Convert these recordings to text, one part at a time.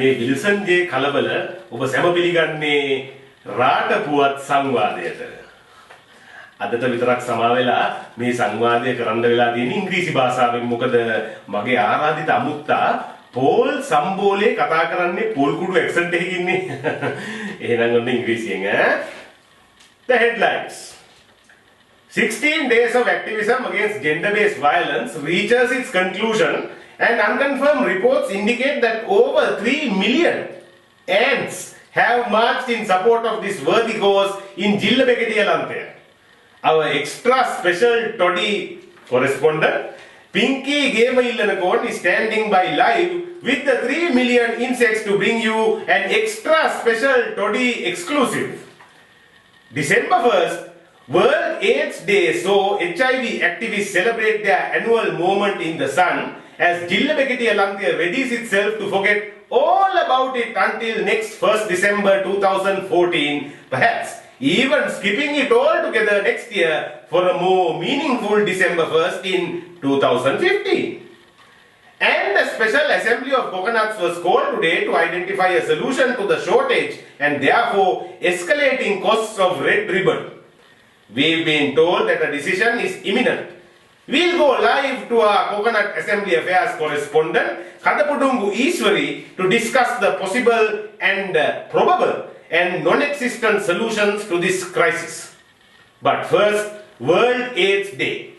මේ Wilson J කලබල ඔබ සැම පිළිගන්නේ රාට පුවත් සංවාදයට. අදට විතරක් සමා වෙලා මේ සංවාදය කරන්න වෙලා තියෙන ඉංග්‍රීසි භාෂාවෙන්. මොකද මගේ ආරාධිත අමුත්තා පෝල් සම්බෝලේ කතා කරන්නේ පෝල් කුඩු ඇක්සන්ට් එකකින්නේ. එහෙනම් ඔන්න ඉංග්‍රීසියෙන් ඈ. The headlines. 16 days of activism against gender-based violence reaches its conclusion, and unconfirmed reports indicate that over 3 million ants have marched in support of this worthy cause in Jillabeketiya Lantaya. Our extra special toddy correspondent Pinky Gemaillanakon is standing by live with the 3 million insects to bring you an extra special toddy exclusive. December 1st, World AIDS Day saw HIV activists celebrate their annual moment in the sun as Jillabeketiya Lantaya readies itself to forget all about it until next 1st December 2014, perhaps even skipping it all together next year for a more meaningful December 1st in 2015. And a special assembly of coconuts was called today to identify a solution to the shortage and therefore escalating costs of red ribbon. We've been told that a decision is imminent. We'll go live to our Coconut Assembly Affairs correspondent, Kadapudungu Ishwari, to discuss the possible and probable and non-existent solutions to this crisis. But first, World AIDS Day.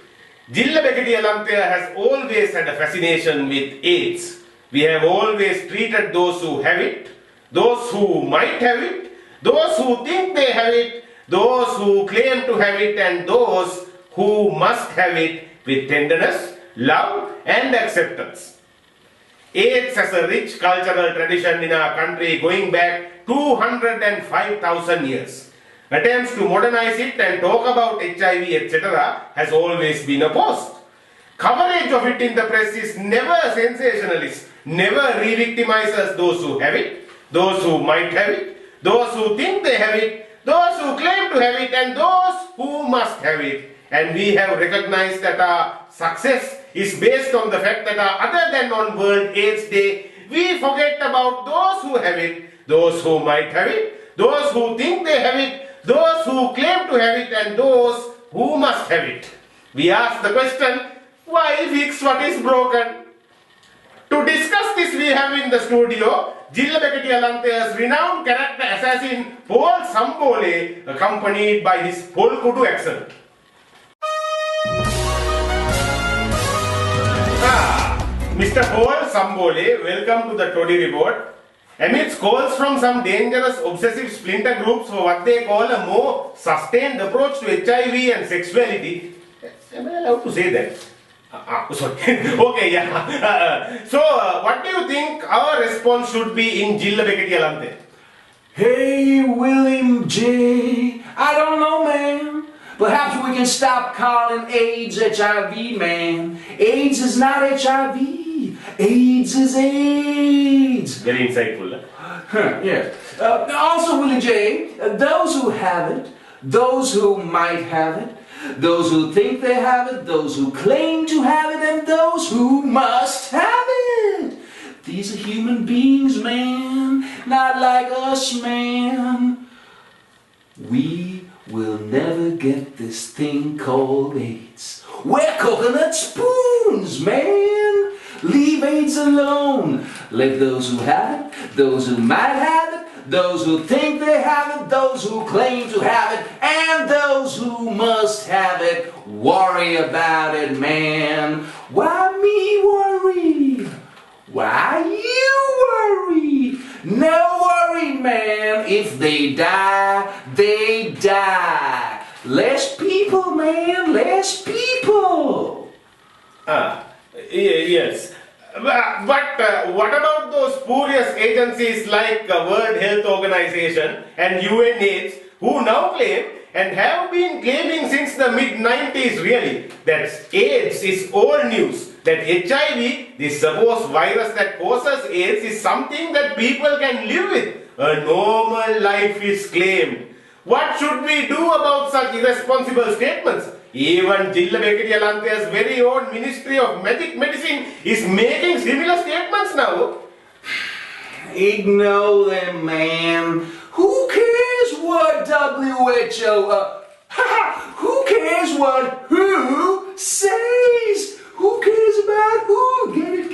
Jillabeketiya Lantaya has always had a fascination with AIDS. We have always treated those who have it, those who might have it, those who think they have it, those who claim to have it, and those who must have it with tenderness, love and acceptance. AIDS has a rich cultural tradition in our country going back 205,000 years. Attempts to modernize it and talk about HIV etc. has always been opposed. Coverage of it in the press is never sensationalist, never re-victimizes those who have it, those who might have it, those who think they have it, those who claim to have it, and those who must have it. And we have recognized that our success is based on the fact that other than on World AIDS Day, we forget about those who have it, those who might have it, those who think they have it, those who claim to have it, and those who must have it. We ask the question, why fix what is broken? To discuss this, we have in the studio Jillabeketiya Lantaya's renowned character assassin Paul Sambole, accompanied by his Polkudu accent. Mr. Paul Sambole, welcome to the Toddy Report. Amidst calls from some dangerous obsessive splinter groups for what they call a more sustained approach to HIV and sexuality. Am I allowed to say that? Sorry. Okay, yeah. What do you think our response should be in Jillabeketiya Lantaya? Hey, William J. I don't know, man. Perhaps we can stop calling AIDS HIV, man. AIDS is not HIV. AIDS is AIDS. Very insightful. Yes. Also, Willie J., those who have it, those who might have it, those who think they have it, those who claim to have it, and those who must have it. These are human beings, man, not like us, man. We will never get this thing called AIDS. We're coconut spoons, man. Leave AIDS alone. Let those who have it, those who might have it, those who think they have it, those who claim to have it, and those who must have it, worry about it, man. Why me worry? Why you worry? No worry, man. If they die, they die. Less people, man, less people. Yes. But what about those spurious agencies like World Health Organization and UNAIDS who now claim and have been claiming since the mid-90s really that AIDS is old news, that HIV, this supposed virus that causes AIDS, is something that people can live with. A normal life is claimed. What should we do about such irresponsible statements? Even Jillabeketiya Lantaya's very own Ministry of Magic Medicine is making similar statements now. Ignore them, man. Who cares what WHO, who cares what who says? Who cares about who? Get it,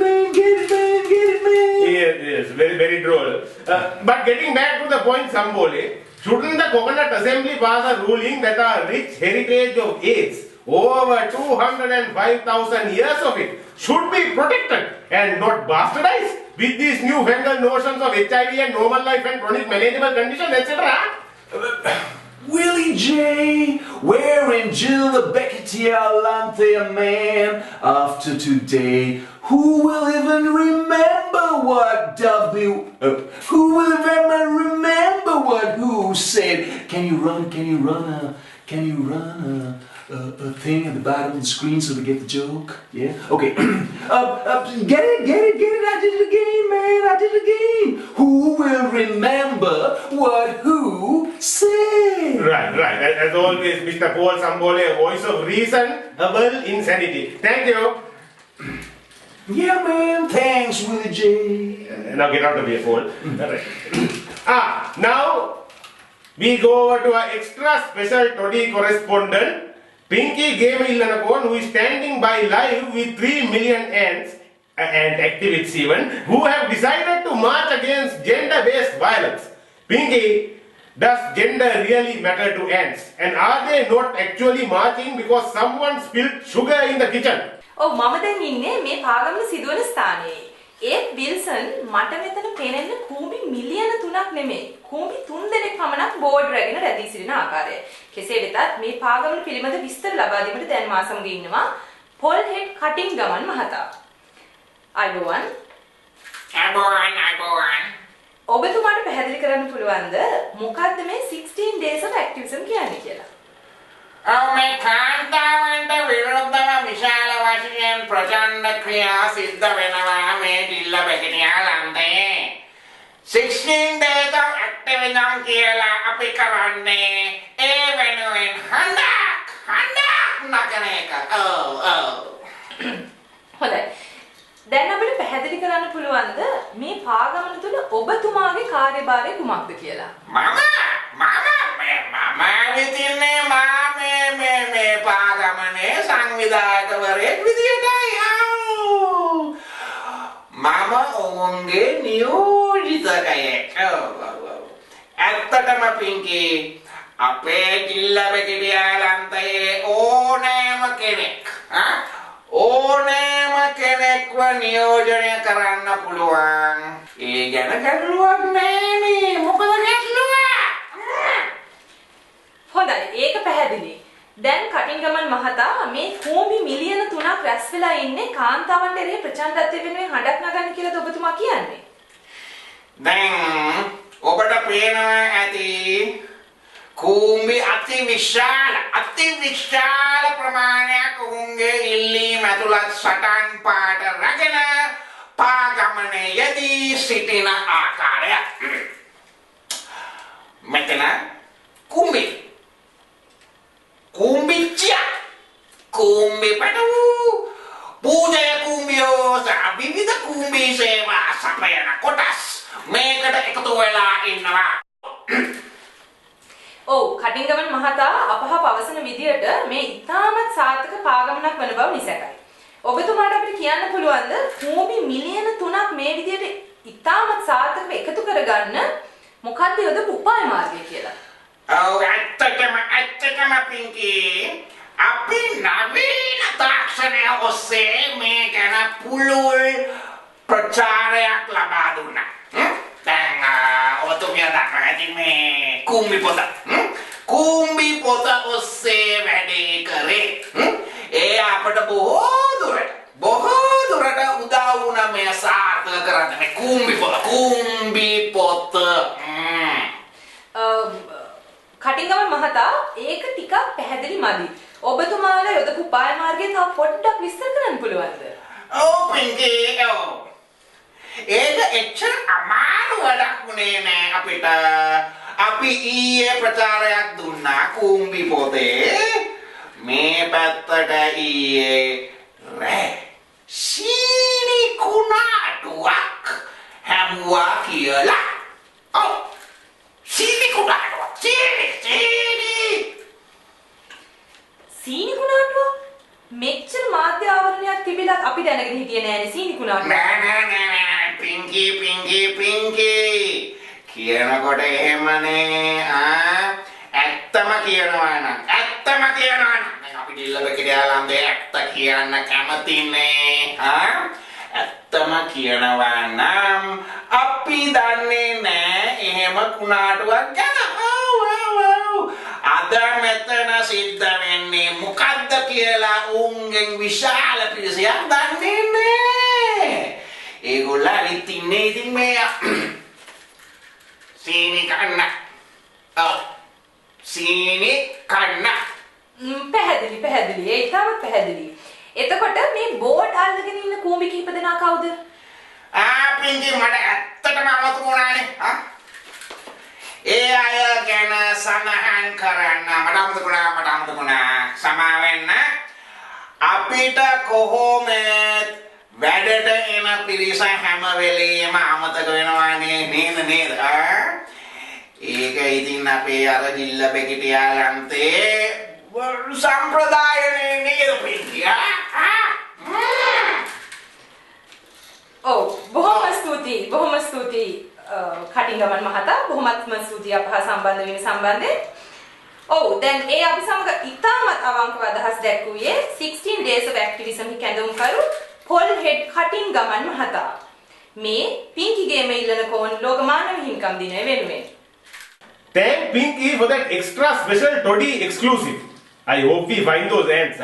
man, get it, man. Yes, very, very droll. But getting back to the point, Sambole, shouldn't the Coconut Assembly pass a ruling that our rich heritage of AIDS, over 205,000 years of it, should be protected and not bastardized with these newfangled notions of HIV and normal life and chronic manageable conditions, etc.? Willie J, where in Jill the Becketier Lanthea man after today? Who will even remember what who will even remember what who said? Can you run a thing at the bottom of the screen so we get the joke? Yeah? Okay. Get it. I did it again, man. I did it again. Who will remember what who said? Right. As always, Mr. Paul Sambole, a voice of reasonable insanity. Thank you. Yeah, man. Thanks, Willie J. Now get out of here, Paul. Right. Now we go over to our extra special Toddy correspondent, Pinky Game Illanakon, who is standing by live with 3 million ants and activists even, who have decided to march against gender-based violence. Pinky, does gender really matter to ants? And are they not actually marching because someone spilled sugar in the kitchen? ඔව් මම දැන් ඉන්නේ මේ පාගමන සිදුවන ස්ථානයේ. ඒත් Wilson මට මෙතන පේන්නේ කූඹි මිලියන 3ක් නෙමෙයි. කූඹි 3 දෙනෙක් පමණක් බෝඩ් රැගෙන රැඳී සිටින ආකාරය. කෙසේ වෙතත් මේ පාගමන පිළිබඳ විස්තර ලබා දීමට දැන් මා සමග ඉන්නවා පොල් හෙඩ් කටින් ගමන් මහතා. අයබෝවන්. ඔබතුමාට පැහැදිලි කරන්න පුළුවන්ද මොකක්ද මේ 16 days of activism කියන්නේ කියලා? මේ කාන්තාවන්ට විරුද්ධව විශාල වශයෙන් ප්‍රචණ්ඩ ක්‍රියා සිද්ධ වෙනවා මේ ඩිල්ල බෙකටියා ලන්දේ 16 days of activism කියලා අපි කරන්නේ ඒ වෙනුවෙන් හඬක් නගන එක. හොඳයි. දැන් අපිට පැහැදිලි කරන්න පුළුවන්ද මේ පාගමන තුල ඔබතුමාගේ කාර්යභාරය කුමක්ද කියලා? මම විදින්නේ මේ පාගමනේ සංවිධායකවරයෙක් විදියටයි. මම ඔවුන්ගේ නියෝජිතකයෙක්. ඇත්තටම පින්කි අපේ ජිල්ල බෙකටියාලන්තයේ ඕනෑම කෙනෙක්ව නියෝජනය කරන්න පුළුවන්. ඒ ගැන ගැටලුවක් නෑනේ. මොකද ගැටලුව? හොඳයි ඒක පැහැදිලි. දැන් කටින්ගමන් මහතා මේ කූඹි මිලියන 3ක් රැස් වෙලා ඉන්නේ කාන්තාවන්ට එරෙහි ප්‍රචණ්ඩත්වය වෙනුවෙන් හඬක් නගන්න කියලාද ඔබතුමා කියන්නේ? දැන් ඔබට පේනවා ඇති කූඹි අති විශාල ප්‍රමාණයක් උන්ගේ ඉල්ලීම ඇතුළත් සටන් පාට රැගෙන පාගමනේ යෙදී සිටින ආකාරය. මෙතන කුම්බි පටු පූජය කුම්බියෝ විවිධ කුම්බි සේවා සපයන කොටස් මේකට එකතු වෙලා ඉන්නවා. ඔව් කටින්ගමන් මහතා අපහ පවසන විදියට මේ ඉතාමත් සාර්ථක පාගමනක් වන බව නිසැකයි. ඔබතුමාට අපිට කියන්න පුළුවන්ද කූඹි මිලියන 3ක් මේ විදියට ඉතාමත් සාර්ථකව එකතු කරගන්න මොකක්ද යොදපු උපාය මාර්ගය කියලා? ඔව් ඇත්තටම පින්කි අපි නවීන තාක්ෂණය ඔස්සේ මේ ගැන පුළුල් ප්‍රචාරයක් ලබා දුන්නා. දැන් ඔබතුමිය දන්නවා ඇති මේ කුම්බි පොත ඔස්සේ වැඩේ කරේ. ඒ අපට බොහෝ දුරට උදව් වුණා මේ සාර්ථක කරන්න මේ කුම්බි පොත. කටින්ගමන් මහතා ඒක ටිකක් පැහැදිලි මදි. ඔබතුමාලා යොදපු උපාය මාර්ගය තව පොඩ්ඩක් විස්තර කරන්න පුළුවන්ද? ඔව් පින්කි ඒක එච්චර අමාරු වැඩක් වුණේ නෑ අපිට. අපි ඊයේ ප්‍රචාරයක් දුන්නා කුම්බි පොතේ. මේ පැත්තට ඊයේ රෑ සීනි කුණාටුවක් හැමුවා කියලා. ඔව්. සීනි කුඩාටුව. සීනි. සීනි කුණාටුව? මෙච්චර මාධ්‍ය ආවරණයක් තිබිලත් අපි දැනගෙන හිටියේ නෑනේ සීනි කුණාටුව. නෑ. පිංකි. කියනකොට එහෙමනේ. ඇත්තම කියනවා නම් අපි දිල්ලබෙකට යාලන්දේ ඇත්ත කියන්න කැමතිනේ. ඇත්තම කියනවා නම් අපි දන්නේ නෑ එහෙම කුණාටුවක් ගැන. අද මෙතන සිද්ධ වෙන්නේ මොකද්ද කියලා උන්ගෙන් විශාල පිරිසක් දන්නේ නෑ. ඒගොල්ලෝ අනිත් ඉන්නේ ඉතින් මේ සීනි කන්න. සීනි කන්න. පැහැදිලි. ඒ තාමත් පැහැදිලි. එතකොට මේ බෝඩ් අල්ලගෙන ඉන්න කූඹි කිහිප දෙනා කවුද? පින්කි මට ඇත්තටම අමතක වුණානේ. ඒ අය ගැන සඳහන් කරන්න මට අමතක වුණා. සමාවෙන්න. අපිට කොහොමද වැඩට එන පිරිස හැම වෙලේම අමතක වෙනවානේ නේද? ඒක ඉතින් අපේ අර දිල්ල බෙකිට යාලන්තේ සම්ප්‍රදායනේ නේද පින්කි? ඔව් බොහොම ස්තුතියි කටිංගමන් මහතා බොහොමත්ම ස්තුතියි අපහ සම්බන්ධ වීම සම්බන්ධයෙන්. ඔව් දැන් ඒ අපි සමග ඉතාමත් අවංකව අදහස් දැක්වුවේ 16 days of activism කැඳවුම්කරු පොල් හෙඩ් කටිංගමන් මහතා. මේ පින්කිගේම ඉල්ලන කෝන් ලෝක මානව හිමිකම් දිනය වෙනුවෙන්. Thank Pinky for that extra special toddy exclusive. I hope we find those ends.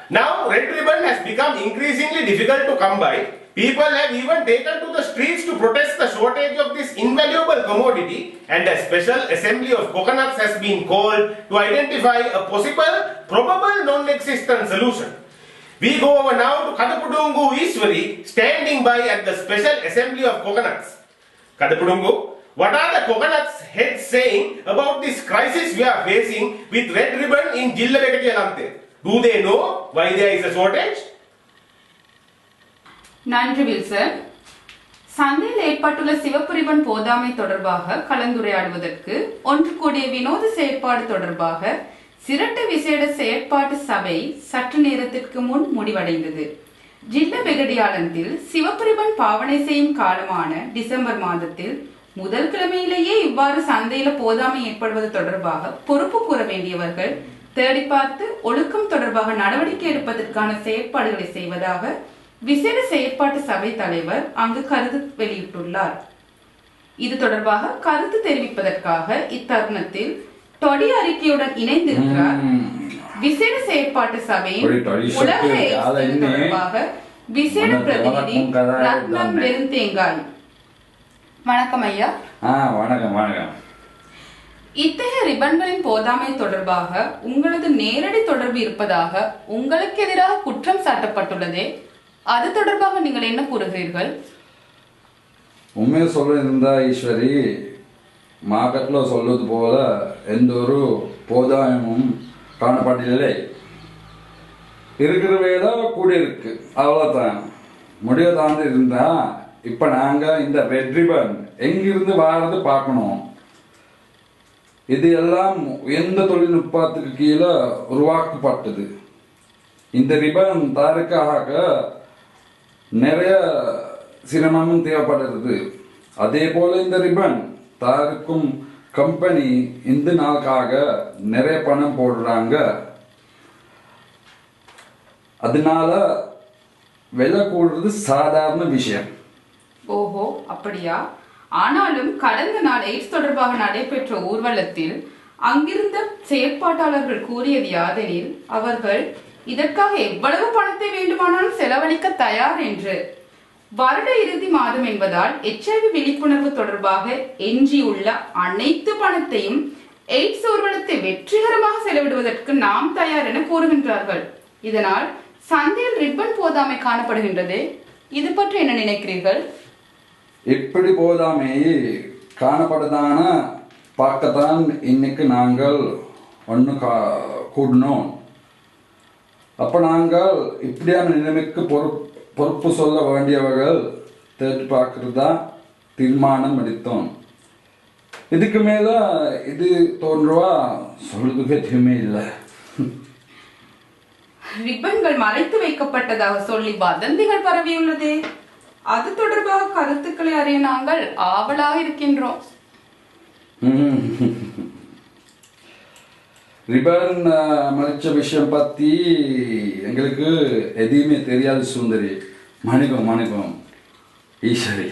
Now red ribbon has become increasingly difficult to come by. People have even taken to the streets to protest the shortage of this invaluable commodity, and a special assembly of coconuts has been called to identify a possible, probable non-existent solution. We go over now to Kadapudungu Ishwari, standing by at the special assembly of coconuts. Kadapudungu, what are the coconuts heads saying about this crisis we are facing with red ribbon in Jilla Vekatiyalamte? Do they know why there is a shortage? நன்றி Wilson. சந்தையில் ஏற்பட்டுள்ள சிவப்பு ribbon போதாமை தொடர்பாக கலந்துரையாடுவதற்கு ஒன்று கூடிய வினோத செயற்பாடு தொடர்பாக சிரட்ட விசேட செயற்பாட்டு சபை சற்று நேரத்திற்கு முன் முடிவடைந்தது. ஜில்ல பெகடியாளத்தில் சிவப்பு ரிபன் பாவனை செய்யும் காலமான டிசம்பர் மாதத்தில் முதல் கிழமையிலேயே இவ்வாறு சந்தையில போதாமை ஏற்படுவது தொடர்பாக பொறுப்பு கூற வேண்டியவர்கள் தேடி பார்த்து ஒழுக்கம் தொடர்பாக நடவடிக்கை எடுப்பதற்கான செயற்பாடுகளை செய்வதாக விசேட செயற்பாட்டு சபை தலைவர் அங்கு கருத்து வெளியிட்டுள்ளார். இது தொடர்பாக கருத்து தெரிவிப்பதற்காக இத்தருணத்தில் டொடி அறிக்கையுடன் இணைந்திருக்கிறார் விசேட செயற்பாட்டு சபையின் உலக எய்ட்ஸ் தொடர்பாக விசேட பிரதிநிதி ரத்னம் வெறுந்தேங்காய். வணக்கம் ஐயா. வணக்கம். இத்தகைய ரிபன்களின் போதாமை தொடர்பாக உங்களது நேரடி தொடர்பு இருப்பதாக உங்களுக்கு எதிராக குற்றம் சாட்டப்பட்டுள்ளதே, அது தொடர்பாக நீங்கள் என்ன கூறுகிறீர்கள்? உண்மையை சொல்லியிருந்தா ஈஸ்வரி, மார்க்கெட்ல சொல்வது போல எந்த ஒரு போதாயமும் காணப்படவில்லை. இருக்கிற வேலை கூடியிருக்கு, அவ்வளோதான். முடிவு தாண்டி இருந்தா இப்போ நாங்கள் இந்த ரெட் ரிபன் எங்கிருந்து வாரது பார்க்கணும். இது எல்லாம் எந்த தொழில்நுட்பத்துக்கு கீழே உருவாக்கப்பட்டது. இந்த ரிபன் தயாரிக்காக நிறைய சிரமமும் தேவைப்படுறது. அதே போல இந்த ரிபன் தயாரிக்கும் கம்பெனி இந்த நாளுக்காக நிறைய பணம் போடுறாங்க. அதனால விலை கூடுறது சாதாரண விஷயம். ஓஹோ, அப்படியா? ஆனாலும் கடந்த நாள் எய்ட்ஸ் தொடர்பாக நடைபெற்ற ஊர்வலத்தில் அங்கிருந்த செயற்பாட்டாளர்கள் கூறியது யாதெனில், அவர்கள் இதற்காக எவ்வளவு பணத்தை வேண்டுமானாலும் செலவழிக்க தயார் என்று. வருட இறுதி மாதம் என்பதால் HIV விழிப்புணர்வு தொடர்பாக எஞ்சியுள்ள அனைத்து பணத்தையும் எய்ட்ஸ் ஊர்வலத்தை வெற்றிகரமாக செலவிடுவதற்கு நாம் தயார் என கூறுகின்றார்கள். இதனால் சந்தையில் ரிப்பன் போதாமை காணப்படுகின்றது. இது பற்றி என்ன நினைக்கிறீர்கள்? இப்படி போதாமை காணப்படுதான பார்க்கத்தான் இன்னைக்கு நாங்கள் ஒன்று கூடணும். அப்போ நாங்கள் இப்படியான நிலைமைக்கு பொறுப்பு சொல்ல வேண்டியவர்கள் தேடி பார்க்கறதா தீர்மானம் எடுத்தோம். இதுக்கு மேல இது தோன்றவா சொல்றதுக்கு எதுவுமே இல்லை. ரிப்பன்கள் மறைத்து வைக்கப்பட்டதாக சொல்லி வதந்திகள் பரவியுள்ளது. அது தொடர்பாக கருத்துக்களை அறிய நாங்கள் ஆவலாக இருக்கின்றோம். ரிப்பன் மறைச்ச விஷயம் பத்தி எங்களுக்கு எதுவுமே தெரியாது சுந்தரி. மணிகம் ஈஸ்வரி.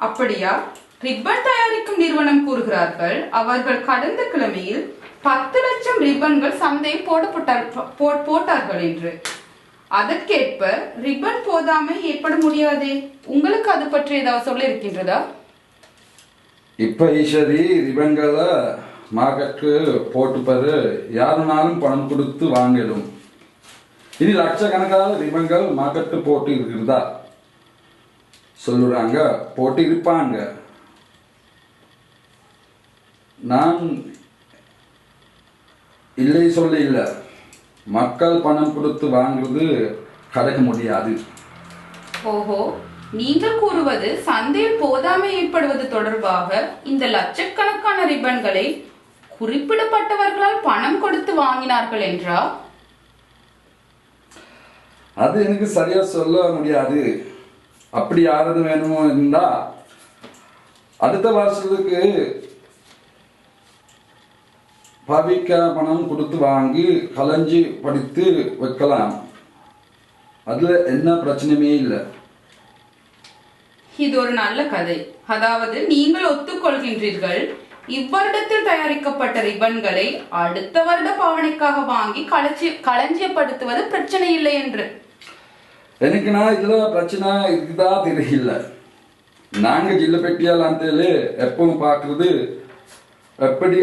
அப்படியா? ரிப்பன் தயாரிக்கும் நிறுவனம் கூறுகிறார்கள் அவர்கள் கடந்த கிழமையில் 10 லட்சம் ரிப்பன்கள் சந்தையில் போட்டார்கள் என்று. அதற்கேற்ப ரிப்பன் போதாமை ஏற்பட முடியாதே. உங்களுக்கு அது பற்றி ஏதாவது சொல்ல இருக்கின்றதா? இப்ப ஈஸ்வரி ரிப்பன்களை மார்க்கெட்டுக்கு போட்டு பாரு, யாருனாலும் பணம் கொடுத்து வாங்கிடும். இனி லட்சக்கணக்கான ரிப்பன்கள் மார்க்கெட்டு போட்டு இருக்கிறதா சொல்லுறாங்க, போட்டு இருப்பாங்க. நான் இல்லை சொல்ல இல்லை, மக்கள் பணம் கொடுத்து வாங்குறது கிடைக்க முடியாது. ஓஹோ, நீங்கள் கூறுவது சந்தையில் போதாமை ஏற்படுவது தொடர்பாக இந்த லட்சக்கணக்கான ரிப்பன்களை குறிப்பிடப்பட்டவர்களால் பணம் கொடுத்து வாங்கினார்கள் என்றா? அது எனக்கு சரியா சொல்ல முடியாது. அப்படி யாரது வேணுமோ இருந்தா அடுத்த வருஷத்துக்கு பவிக்க பணம் கொடுத்து வாங்கி கலைஞ்சி படித்து வைக்கலாம். அதுல என்ன பிரச்சனையுமே இல்லை. இது ஒரு நல்ல கதை. அதாவது நீங்கள் ஒத்துக்கொள்கின்றீர்கள் இவ்வருடத்தில் தயாரிக்கப்பட்ட ரிப்பன்களை அடுத்த வருட பாவனைக்காக வாங்கி களஞ்சியப்படுத்துவது பிரச்சனை இல்லை என்று. எனக்கு நான் இதுல பிரச்சனை இருக்குதா தெரியல. நாங்க ஜில்ல பெட்டியால் அந்த எப்பவும் பார்க்கறது எப்படி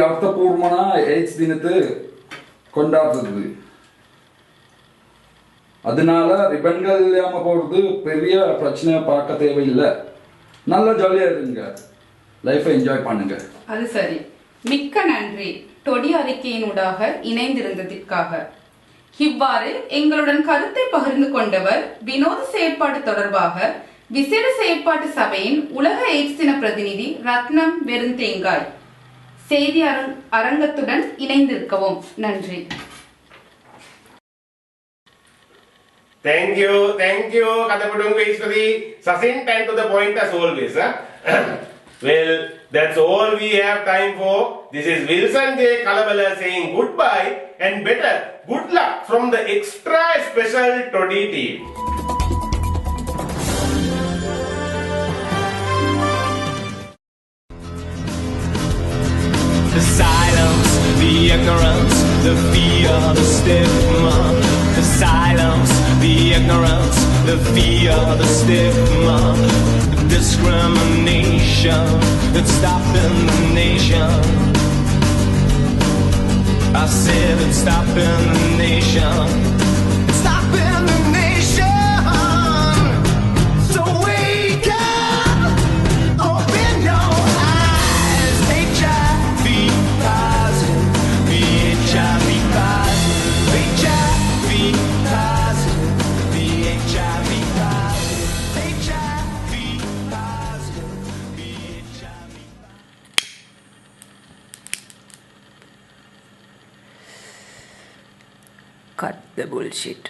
அர்த்தபூர்வமான எய்ட்ஸ் தினத்தை கொண்டாடுறது. அதனால ரிப்பன்கள் இல்லாம போறது பெரிய பிரச்சனை பார்க்க தேவையில்லை. நல்ல ஜாலியா இருங்க, லைஃபை என்ஜாய் பண்ணுங்க. அது சரி, மிக்க நன்றி டொடி அறிக்கையினூடாக இணைந்திருந்ததற்காக. இவ்வாறு எங்களுடன் கருத்தை பகிர்ந்து கொண்டவர் வினோத செயற்பாடு தொடர்பாக விசேட செயற்பாட்டு சபையின் உலக எய்ட்ஸ் தின பிரதிநிதி ரத்னம் வெறுந்தேங்காய். செய்தி அரங்கத்துடன் இணைந்திருக்கவும் நன்றி. Thank you, Kadapudungu Ishwari. Succinct and to the point as always. Well, that's all we have time for. This is Wilson J. Kalabala saying goodbye and better good luck from the extra special Toddy team. The silence, the ignorance, the fear, the stigma. The silence, the ignorance, the fear, the stigma. The discrimination that's stopping the nation. I said it's stopping the nation. It's stopping the nation. So wake up, open your eyes. HIV positive, be HIV positive, HIV positive, be HIV positive, HIV positive, be HIV. Cut the bullshit.